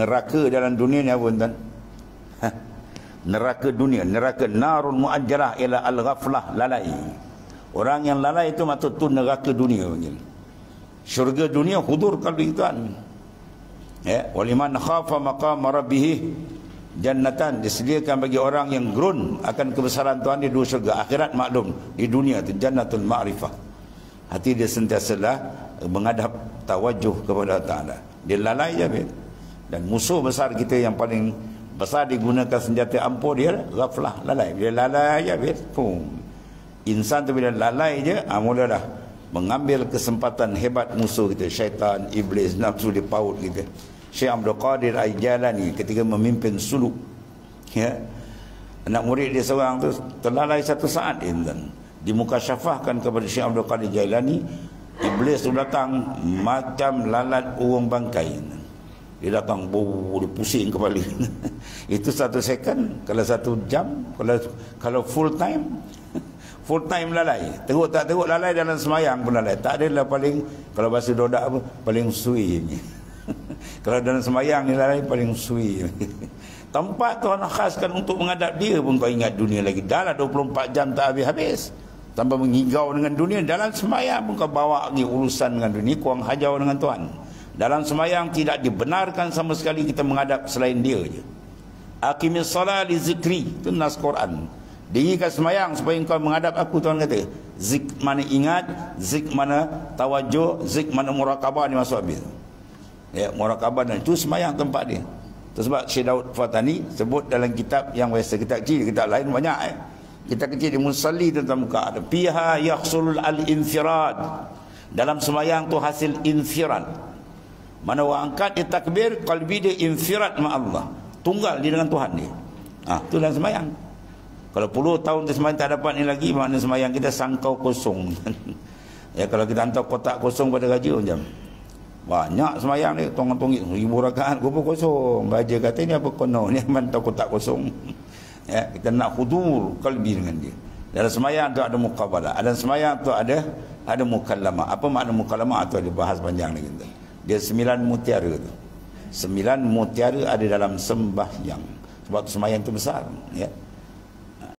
neraka dalam dunia ni apa tuan? Neraka dunia, neraka narun muajjarah ila al-ghaflah, lalai. Orang yang lalai itu maksud tu neraka dunia panggil. Syurga dunia hudur kalbi tuan. Ya, waliman khafa maqam rabbih jannatan, disediakan bagi orang yang gerun akan kebesaran Tuhan di dua syurga. Akhirat maklum, di dunia itu jannatul ma'rifah. Hati dia sentiasalah menghadap tawajuh kepada Ta'ala. Dia lalai je. Dan musuh besar kita yang paling besar digunakan senjata ampuh dia ghaflah, lalai. Dia lalai je. Insan tu bila lalai je, mulalah mengambil kesempatan hebat musuh kita, syaitan, iblis, nafsu dia paut kita. Syekh Abdul Qadir Al-Jailani ketika memimpin suluk, ya, anak murid dia seorang tu terlalai satu saat, dimukasyafahkan kepada Syekh Abdul Qadir Jailani. Iblis tu datang macam lalat urung bangkai. Dia datang, dia pusing kepala. Itu satu second, kalau satu jam, kalau full time lalai. Teruk tak teruk lalai, dalam semayang pun lalai. Tak adalah paling, kalau bahasa dodak apa, paling sui. Kalau dalam semayang ni lalai paling sui. Tempat Tuhan khaskan untuk menghadap dia pun kau ingat dunia lagi. Dalam 24 jam tak habis-habis. Tanpa mengigau dengan dunia, dalam semayang pun kau bawa lagi urusan dengan dunia, kurang hajau dengan Tuhan. Dalam semayang tidak dibenarkan sama sekali kita menghadap selain dia je. Aqimis salat li zikri, itu nas Quran. Dirikan semayang supaya engkau menghadap aku, Tuhan kata. Zik mana ingat, zik mana tawajuh, zik mana muraqabah, ni masuk habis. Ya, muraqabah, dan itu semayang tempat dia. Itu sebab Syekh Daud Fatani sebut dalam kitab yang biasa, kitab kecil, kitab lain banyak. Kitab kecil di Musalli tentang muka ada. Fiha yahsulul al-infirad. Dalam semayang tu hasil infirad. Mana orang angkat dia takbir, qalbi dia infirad ma Allah. Tunggal dia dengan Tuhan dia. Itu dalam semayang. Kalau puluh tahun dia semayang tak dapat ni lagi, makna semayang kita sangkau kosong. Ya, kalau kita hantar kotak kosong pada raja macam banyak semayang ni, tongit-tongit 1000 rakaat gua kosong. Baca kata ni apa kono ni, hantar kotak kosong. Ya, kita nak hudur kalbi dengan dia. Dalam semayang tu ada muqabalah, dalam semayang tu ada mukallamah. Apa makna mukallamah tu ada bahas panjang lagi. Dia 9 mutiara tu. 9 mutiara ada dalam sembahyang. Sebab semayang tu besar, ya.